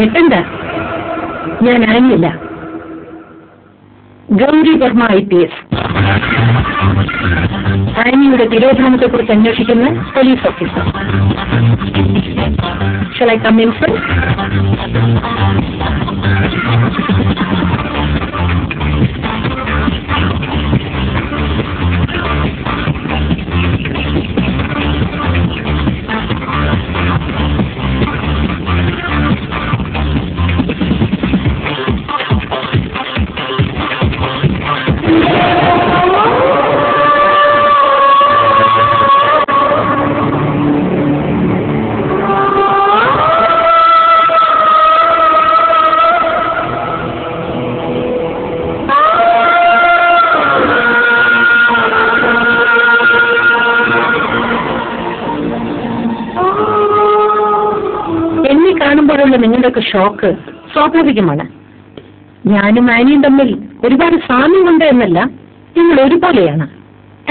ഞെട്ടണ്ട, ഞാൻ ആനിയല്ല, ഗൗരി വർമ്മ IPS, ആനിയുടെ തിരോധാനത്തെക്കുറിച്ച് അന്വേഷിക്കുന്ന police officer. Shall I come in, sir? കാണുമ്പോഴുള്ള നിങ്ങളുടെയൊക്കെ ഷോക്ക് സ്വാഭാവികമാണ്. ഞാനും ആനിയും തമ്മിൽ ഒരുപാട് സാമ്യമുണ്ട് എന്നല്ല, നിങ്ങൾ ഒരുപോലെയാണ്.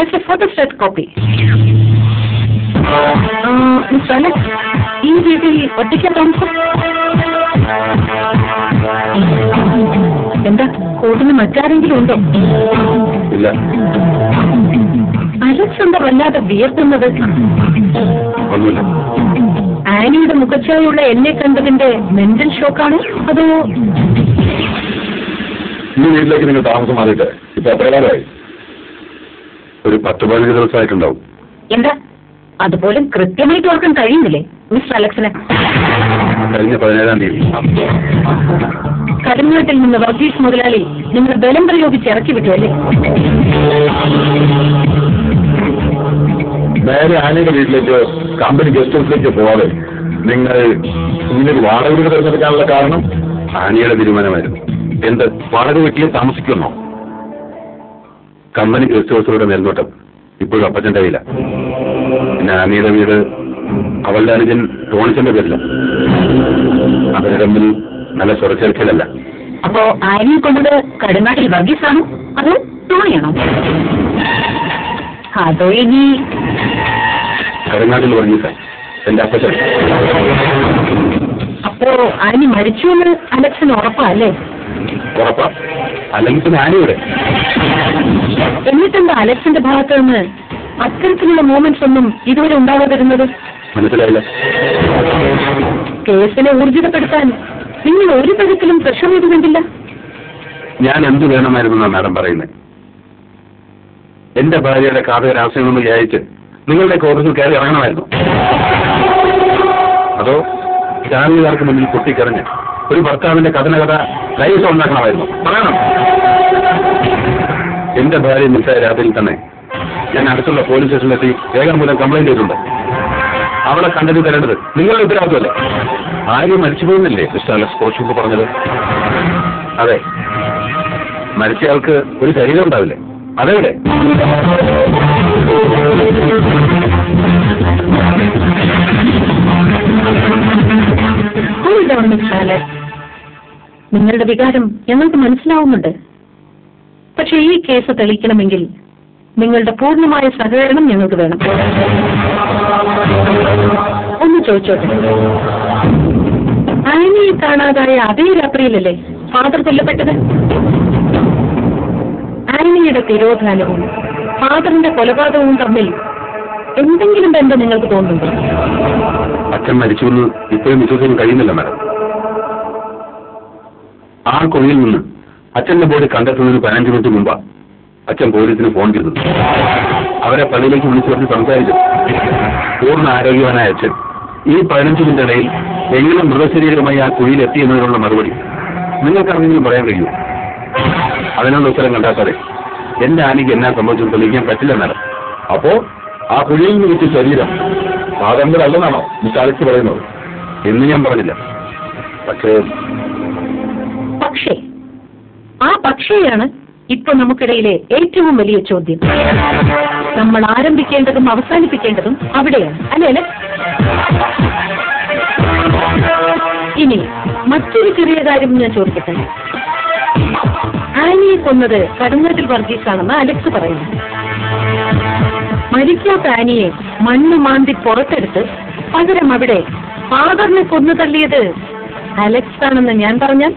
As A photostat copy. Miss Alex, ഈ വീട്ടിൽ ഒറ്റയ്ക്കാ താമസം? എന്താ, കൂട്ടിന് മറ്റാരെങ്കിലും ഉണ്ടോ? അലക്സ് എന്താ വല്ലാതെ വിയർത്തുന്നത്? ആനിയുടെ മുഖച്ഛായുള്ള എന്നെ കണ്ടതിന്റെ മെന്റൽ ഷോക്കാണോ അതോ? ഈ വീട്ടിലേക്ക് നിങ്ങൾ താമസം മാറിയിട്ട് ഇപ്പൊ എത്ര കാലമായി? ഒരു 10-15 ദിവസമായിട്ടുണ്ടാവും. എന്താ, അതുപോലും കൃത്യമായിട്ട് ഓർക്കാൻ കഴിയുന്നില്ലേ മിസ് അലക്സിന്? കഴിഞ്ഞ 17-ാം തീയതി കടനാട്ടിൽ നിന്ന് വർഗീസ് മുതലാളി നിങ്ങൾ ബലം പ്രയോഗിച്ച് ഇറക്കി വിട്ടു അല്ലേ? നേരെ ആനയുടെ വീട്ടിലേക്ക് കമ്പനി ഗസ്റ്റ് ഹൗസിലേക്ക് പോവാതെ നിങ്ങൾ ഇങ്ങനെ വാടക വീട് തിരഞ്ഞെടുക്കാനുള്ള കാരണം ആനയുടെ തീരുമാനമായിരുന്നു. എന്ത്, വാടക വീട്ടിൽ താമസിക്കുന്നോ? കമ്പനി ഗസ്റ്റ് ഹൗസുകളുടെ മേൽനോട്ടം ഇപ്പോഴും അപ്പച്ചന്റെ കയ്യില്ല. പിന്നെ ആനയുടെ വീട് അവളുടെ അനുജൻ ടോണിച്ചന്റെ പേരില്ല. അവരുടെ തമ്മിൽ നല്ല സുരക്ഷയിലല്ല. അപ്പോ ആനയെ കൊണ്ടത് കടനാട്ടിൽ വർഗീസാണോ അതോ ടോണിയാണോ? അതോ ഇനി കടനാട്ടിൽ വർഗീസ എന്റെ അപ്പച്ചൻ. അപ്പോ ആനി മരിച്ചു എന്ന് അലക്സിന് ഉറപ്പല്ലേ? ഉറപ്പാ, അല്ലെങ്കിൽ പിന്നെ ആനയുടെ. എന്നിട്ടെന്താ അലക്സിന്റെ ഭാഗത്ത് നിന്ന് അത്തരത്തിലുള്ള മൂവ്മെന്റ്സ് ഒന്നും ഇതുവരെ ഉണ്ടാകാതിരുന്നത്? മനസ്സിലായില്ല. കേസിനെ ഊർജിതപ്പെടുത്താൻ നിങ്ങൾ ഒരു തരത്തിലും പ്രഷർ ചെയ്തുകൊണ്ടില്ല? ഞാൻ എന്ത് വേണമായിരുന്നെന്നാണ് മാഡം പറയുന്നത്? എന്റെ ഭാര്യയുടെ കാതക രാഷ്ട്രീയമെന്ന് വിചാരിച്ച് നിങ്ങളുടെ ഓഫീസിൽ കയറി ഇറങ്ങണമായിരുന്നു? അതോ ചാനലുകാർക്ക് മുന്നിൽ പൊട്ടിക്കറിഞ്ഞ് ഒരു ഭർത്താവിന്റെ കഥനകഥ ലൈഫ് ഉണ്ടാക്കണമായിരുന്നു? പറയണം. എന്റെ ഭാര്യ മിസ്സായ രാത്രിയിൽ തന്നെ ഞാൻ അടുത്തുള്ള പോലീസ് സ്റ്റേഷനിലെത്തി രേഖാമൂലം കംപ്ലൈന്റ് ചെയ്തിട്ടുണ്ട്. അവളെ കണ്ടത് തരേണ്ടത് നിങ്ങളുടെ ഉത്തരവാദിത്വമല്ലേ? ആരും മരിച്ചു പോകുന്നില്ലേ മിസ്റ്റർ അലക്സ് കോച്ച് പറഞ്ഞത്? അതെ, മരിച്ചയാൾക്ക് ഒരു ശരീരം ഉണ്ടാവില്ലേ? അതെവിടെ? നിങ്ങളുടെ വികാരം ഞങ്ങൾക്ക് മനസ്സിലാവുന്നുണ്ട്. പക്ഷെ ഈ കേസ് തെളിയിക്കണമെങ്കിൽ നിങ്ങളുടെ പൂർണ്ണമായ സഹകരണം ഞങ്ങൾക്ക് വേണം. ഒന്ന് ചോദിച്ചോട്ടെ, ആനിയെ കാണാതായ അതേ രാത്രിയിലല്ലേ ഫാദർ കൊല്ലപ്പെട്ടത്? ആനിയുടെ തിരോധാനവും ഫാദറിന്റെ കൊലപാതകവും തമ്മിൽ എന്തെങ്കിലും ബന്ധം നിങ്ങൾക്ക് തോന്നുന്നുണ്ടോ? അച്ഛൻ മരിച്ചുവെന്ന് ഇപ്പോഴും വിശ്വസിക്കാൻ കഴിയുന്നില്ല മാഡം. ആ കൊലയിൽ നിന്ന് അച്ഛന്റെ ബോഡി കണ്ടെത്തുന്നതിന് 15 മിനിറ്റ് മുമ്പാ അച്ഛൻ പോലീസിന് ഫോൺ ചെയ്തത്. അവരെ പള്ളിയിലേക്ക് വിളിച്ചു പറഞ്ഞ് സംസാരിച്ചു. പൂർണ്ണ ആരോഗ്യവാനായ അച്ഛൻ ഈ 15 മിനിറ്റിനിടയിൽ എങ്ങനെ മൃതശരീരമായി ആ കുഴിയിൽ എത്തിയെന്നതിനുള്ള മറുപടി നിങ്ങൾക്ക് ആരെങ്കിലും പറയാൻ കഴിയുമോ? അതിനുള്ള ഉത്തരം കണ്ടാക്കാതെ എന്റെ ആനയ്ക്ക് എന്നാ സംഭവിച്ചത് തെളിയിക്കാൻ പറ്റില്ല മാഡം. അപ്പോ ആ കുഴിയിൽ നിന്ന് വെച്ച ശരീരം ഫാദറിന്റെ അല്ലെന്നാണോ മിസ്റ്റർ അലക്സ് പറയുന്നത്? എന്ന് ഞാൻ പറഞ്ഞില്ല. പക്ഷേ ആ പക്ഷേയാണ് ഇപ്പൊ നമുക്കിടയിലെ ഏറ്റവും വലിയ ചോദ്യം. നമ്മൾ ആരംഭിക്കേണ്ടതും അവസാനിപ്പിക്കേണ്ടതും അവിടെയാണ്, അല്ലേ? ഇനി മറ്റൊരു ചെറിയ കാര്യം ഞാൻ ചോദിക്കട്ടെ. ആനിയെ കൊന്നത് കടങ്ങാട്ടിൽ വർഗീസാണെന്ന് അലക്സ് പറയുന്നു. മരിക്കാത്ത ആനിയെ മണ്ണ് മാന്തി പുറത്തെടുത്ത് പകരം അവിടെ ഫാദറിനെ കൊന്നു തള്ളിയത് അലക്സ് ആണെന്ന് ഞാൻ പറഞ്ഞാൽ